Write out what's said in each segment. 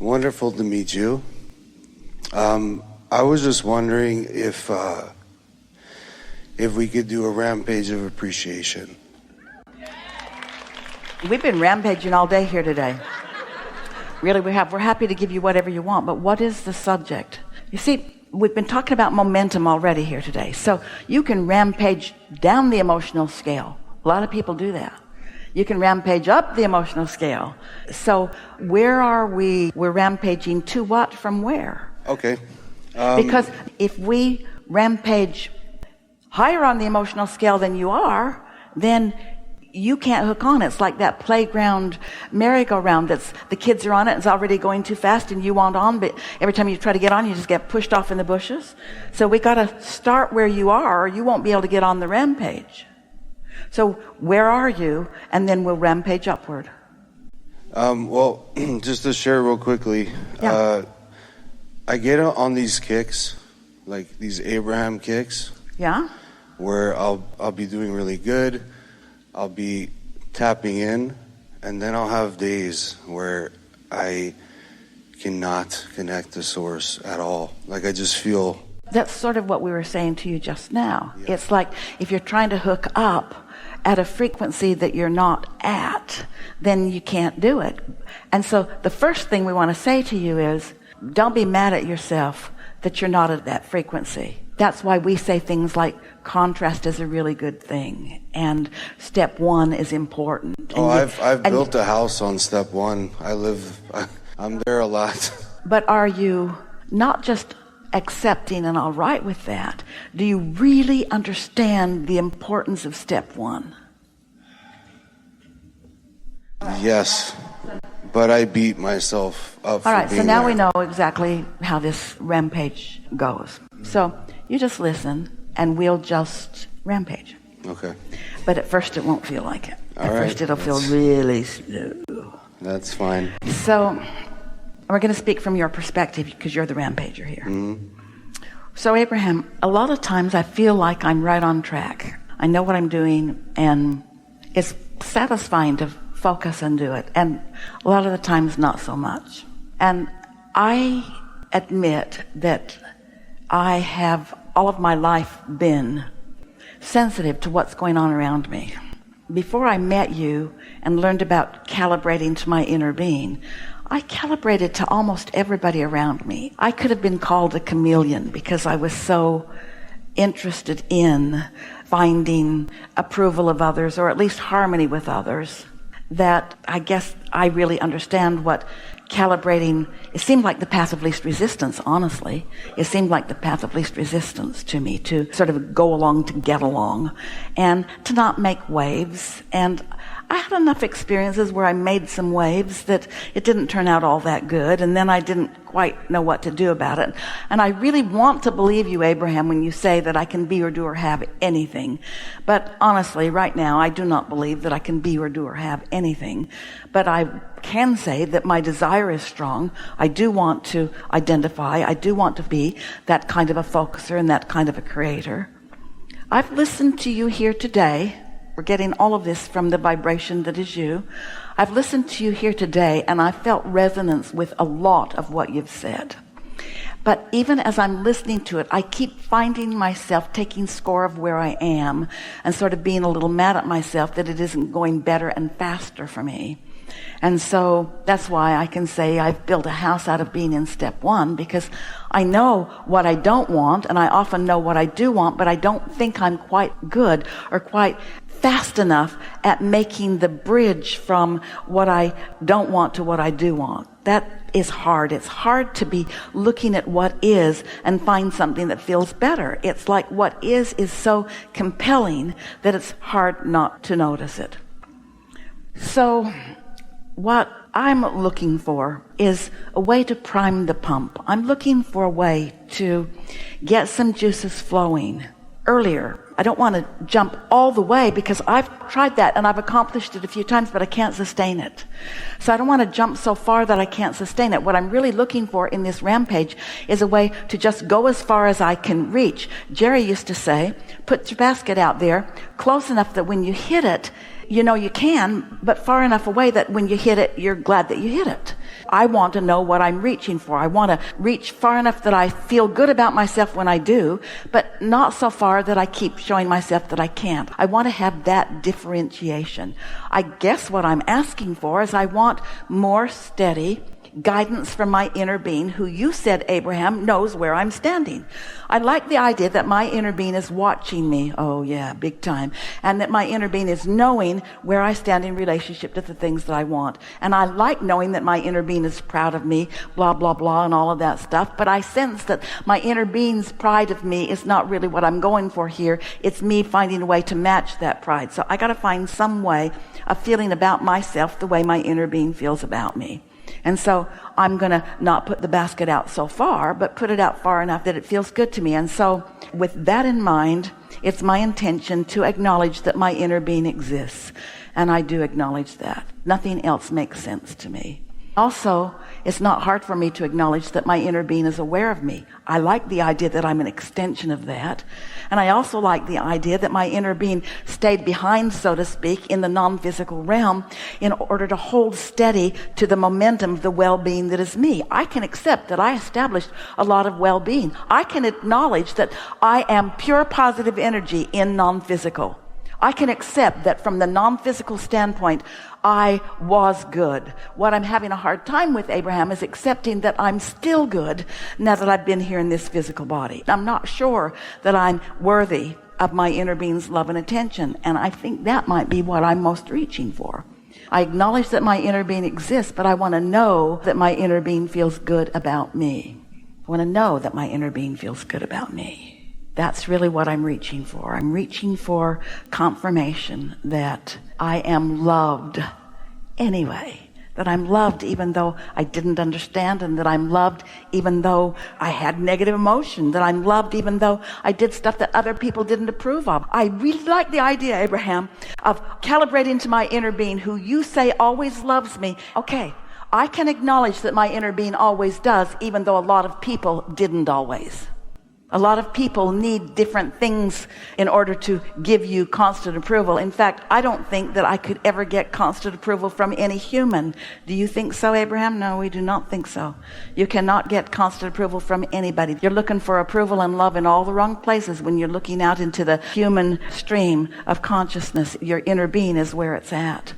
Wonderful to meet you. I was just wondering if we could do a rampage of appreciation. We've been rampaging all day here today. Really, we have. We're happy to give you whatever you want, but what is the subject? You see, we've been talking about momentum already here today. So you can rampage down the emotional scale. A lot of people do that. You can rampage up the emotional scale. So where are we? We're rampaging to what from where? Okay. Because if we rampage higher on the emotional scale than you are, then you can't hook on. It's like that playground merry-go-round that's the kids are on it, it's already going too fast and you want on, but every time you try to get on you just get pushed off in the bushes. So we got to start where you are or you won't be able to get on the rampage. So where are you? And then we'll rampage upward. Well, just to share real quickly, Yeah. I get on these kicks, like these Abraham kicks. Yeah. Where I'll be doing really good. I'll be tapping in, and then I'll have days where I cannot connect to source at all. Like I just feel. That's sort of what we were saying to you just now. Yeah. It's like if you're trying to hook up at a frequency that you're not at, then you can't do it. And so the first thing we want to say to you is, don't be mad at yourself that you're not at that frequency. That's why we say things like contrast is a really good thing and step one is important. Oh, I've built a house on step one. I'm there a lot. But are you not just accepting and all right with that? Do you really understand the importance of step one? Yes, but I beat myself up. All right, for so being now there. we know exactly how this rampage goes. So you just listen and we'll just rampage. Okay. But at first it won't feel like it. All at right. first it'll feel really slow. That's fine. So we're going to speak from your perspective because you're the rampager here. Mm-hmm. So Abraham, a lot of times I feel like I'm right on track. I know what I'm doing and it's satisfying to focus and do it. And a lot of the times not so much. And I admit that I have all of my life been sensitive to what's going on around me. Before I met you and learned about calibrating to my inner being, I calibrated to almost everybody around me. I could have been called a chameleon because I was so interested in finding approval of others, or at least harmony with others, that I guess I really understand what calibrating. It seemed like the path of least resistance, honestly. It seemed like the path of least resistance to me, to sort of go along to get along and to not make waves. And I had enough experiences where I made some waves that it didn't turn out all that good, and then I didn't quite know what to do about it. And I really want to believe you, Abraham, when you say that I can be or do or have anything. But honestly, right now, I do not believe that I can be or do or have anything. But I can say that my desire is strong. I do want to identify. I do want to be that kind of a focuser and that kind of a creator. I've listened to you here today. We're getting all of this from the vibration that is you. I've listened to you here today, and I felt resonance with a lot of what you've said. But even as I'm listening to it, I keep finding myself taking score of where I am and sort of being a little mad at myself that it isn't going better and faster for me. And so that's why I can say I've built a house out of being in step one, because I know what I don't want, and I often know what I do want, but I don't think I'm quite good or quite fast enough at making the bridge from what I don't want to what I do want. That is hard. It's hard to be looking at what is and find something that feels better. It's like what is so compelling that it's hard not to notice it. So what I'm looking for is a way to prime the pump. I'm looking for a way to get some juices flowing earlier. I don't want to jump all the way because I've tried that and I've accomplished it a few times, but I can't sustain it. So I don't want to jump so far that I can't sustain it. What I'm really looking for in this rampage is a way to just go as far as I can reach. Jerry used to say, put your basket out there close enough that when you hit it, you know you can, but far enough away that when you hit it, you're glad that you hit it. I want to know what I'm reaching for. I want to reach far enough that I feel good about myself when I do, but not so far that I keep showing myself that I can't. I want to have that differentiation. I guess what I'm asking for is I want more steady guidance from my inner being, who you said, Abraham, knows where I'm standing. I like the idea that my inner being is watching me. Oh yeah, big time. And that my inner being is knowing where I stand in relationship to the things that I want. And I like knowing that my inner being is proud of me, blah, blah, blah, and all of that stuff. But I sense that my inner being's pride of me is not really what I'm going for here. It's me finding a way to match that pride. So I got to find some way of feeling about myself the way my inner being feels about me. And so I'm going to not put the basket out so far, but put it out far enough that it feels good to me. And so with that in mind, it's my intention to acknowledge that my inner being exists. And I do acknowledge that. Nothing else makes sense to me. Also, it's not hard for me to acknowledge that my inner being is aware of me. I like the idea that I'm an extension of that. And I also like the idea that my inner being stayed behind, so to speak, in the non-physical realm in order to hold steady to the momentum of the well-being that is me. I can accept that I established a lot of well-being. I can acknowledge that I am pure positive energy in non-physical. I can accept that from the non-physical standpoint, I was good. What I'm having a hard time with, Abraham, is accepting that I'm still good now that I've been here in this physical body. I'm not sure that I'm worthy of my inner being's love and attention, and I think that might be what I'm most reaching for. I acknowledge that my inner being exists, but I want to know that my inner being feels good about me. I want to know that my inner being feels good about me. That's really what I'm reaching for. I'm reaching for confirmation that I am loved anyway, that I'm loved even though I didn't understand, and that I'm loved even though I had negative emotion, that I'm loved even though I did stuff that other people didn't approve of. I really like the idea, Abraham, of calibrating to my inner being, who you say always loves me. Okay, I can acknowledge that my inner being always does, even though a lot of people didn't always. A lot of people need different things in order to give you constant approval. In fact, I don't think that I could ever get constant approval from any human. Do you think so, Abraham? No, we do not think so. You cannot get constant approval from anybody. You're looking for approval and love in all the wrong places when you're looking out into the human stream of consciousness. Your inner being is where it's at.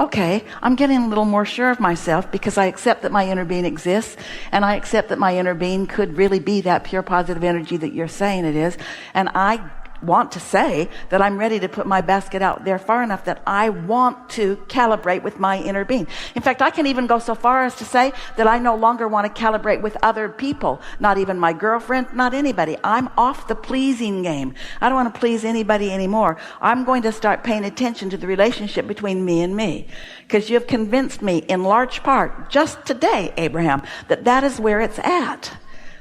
Okay, I'm getting a little more sure of myself because I accept that my inner being exists, and I accept that my inner being could really be that pure positive energy that you're saying it is. And I want to say that I'm ready to put my basket out there far enough that I want to calibrate with my inner being. In fact, I can even go so far as to say that I no longer want to calibrate with other people, not even my girlfriend, not anybody. I'm off the pleasing game. I don't want to please anybody anymore. I'm going to start paying attention to the relationship between me and me, because you've convinced me in large part just today, Abraham, that that is where it's at.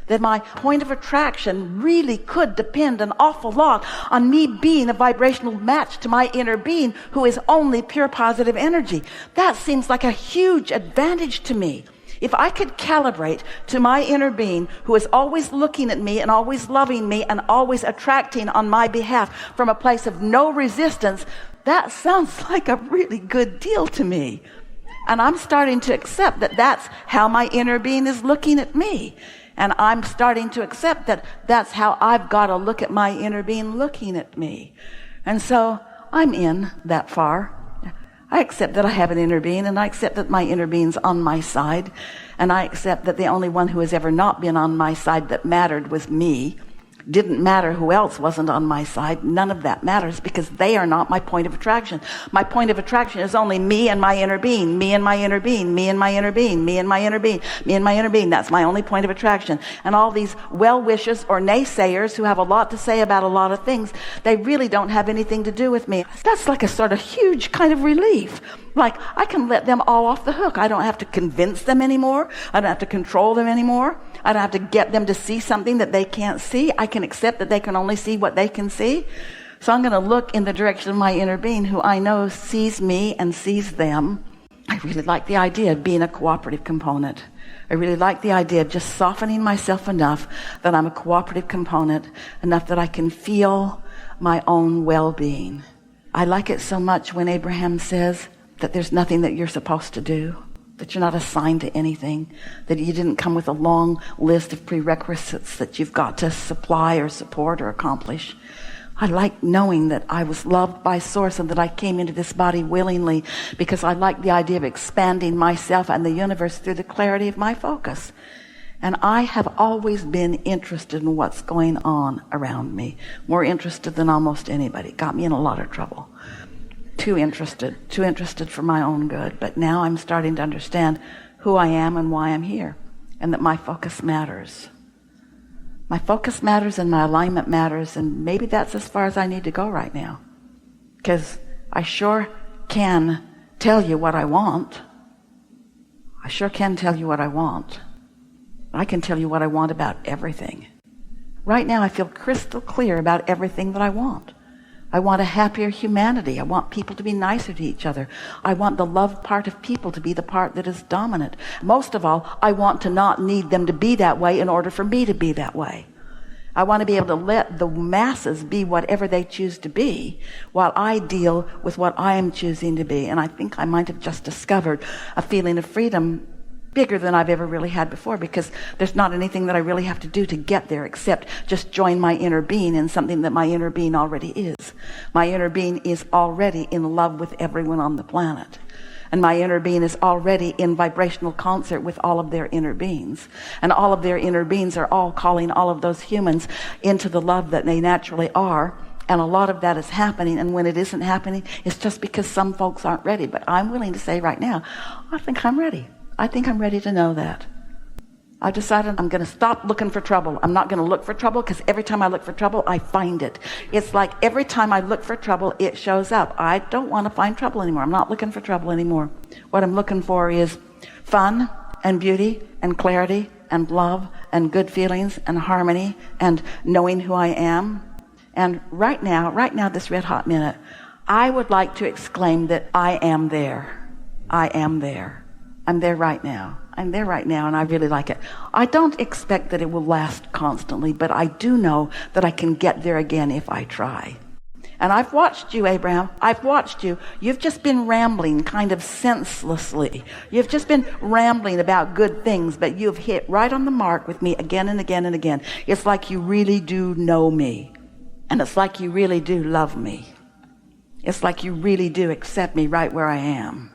That my point of attraction really could depend an awful lot on me being a vibrational match to my inner being, who is only pure positive energy. That seems like a huge advantage to me. If I could calibrate to my inner being, who is always looking at me and always loving me and always attracting on my behalf from a place of no resistance, that sounds like a really good deal to me. And I'm starting to accept that that's how my inner being is looking at me. And I'm starting to accept that that's how I've got to look at my inner being looking at me. And so I'm in that far. I accept that I have an inner being, and I accept that my inner being's on my side. And I accept that the only one who has ever not been on my side that mattered was me. Didn't matter who else wasn't on my side. None of that matters, because they are not my point of attraction. My point of attraction is only me and my inner being, me and my inner being, me and my inner being, me and my inner being, me and my inner being. That's my only point of attraction. And all these well-wishers or naysayers who have a lot to say about a lot of things, they really don't have anything to do with me. That's like a sort of huge kind of relief. Like, I can let them all off the hook. I don't have to convince them anymore. I don't have to control them anymore. I don't have to get them to see something that they can't see. I can accept that they can only see what they can see. So I'm going to look in the direction of my inner being, who I know sees me and sees them. I really like the idea of being a cooperative component. I really like the idea of just softening myself enough that I'm a cooperative component, enough that I can feel my own well-being. I like it so much when Abraham says that there's nothing that you're supposed to do, that you're not assigned to anything, that you didn't come with a long list of prerequisites that you've got to supply or support or accomplish. I like knowing that I was loved by Source and that I came into this body willingly, because I like the idea of expanding myself and the universe through the clarity of my focus. And I have always been interested in what's going on around me, more interested than almost anybody. Got me in a lot of trouble. Too interested for my own good. But now I'm starting to understand who I am and why I'm here, and that my focus matters. My focus matters and my alignment matters, and maybe that's as far as I need to go right now. Because I sure can tell you what I want. I sure can tell you what I want. I can tell you what I want about everything. Right now I feel crystal clear about everything that I want. I want a happier humanity. I want people to be nicer to each other. I want the love part of people to be the part that is dominant. Most of all, I want to not need them to be that way in order for me to be that way. I want to be able to let the masses be whatever they choose to be while I deal with what I am choosing to be. And I think I might have just discovered a feeling of freedom bigger than I've ever really had before, because there's not anything that I really have to do to get there except just join my inner being in something that my inner being already is. My inner being is already in love with everyone on the planet. And my inner being is already in vibrational concert with all of their inner beings. And all of their inner beings are all calling all of those humans into the love that they naturally are. And a lot of that is happening. And when it isn't happening, it's just because some folks aren't ready. But I'm willing to say right now, I think I'm ready. I think I'm ready to know that. I've decided I'm going to stop looking for trouble. I'm not going to look for trouble, because every time I look for trouble, I find it. It's like every time I look for trouble, it shows up. I don't want to find trouble anymore. I'm not looking for trouble anymore. What I'm looking for is fun and beauty and clarity and love and good feelings and harmony and knowing who I am. And right now, this red hot minute, I would like to exclaim that I am there. I am there. I'm there right now. I'm there right now, and I really like it. I don't expect that it will last constantly, but I do know that I can get there again if I try. And I've watched you, Abraham. I've watched you. You've just been rambling kind of senselessly. You've just been rambling about good things, but you've hit right on the mark with me again and again and again. It's like you really do know me. And it's like you really do love me. It's like you really do accept me right where I am.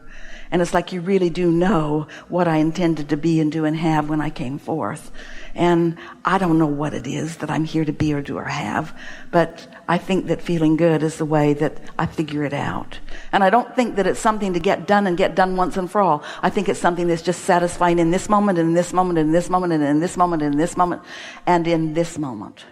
And it's like you really do know what I intended to be and do and have when I came forth. And I don't know what it is that I'm here to be or do or have, but I think that feeling good is the way that I figure it out. And I don't think that it's something to get done and get done once and for all. I think it's something that's just satisfying in this moment and in this moment and in this moment and in this moment and in this moment and in this moment.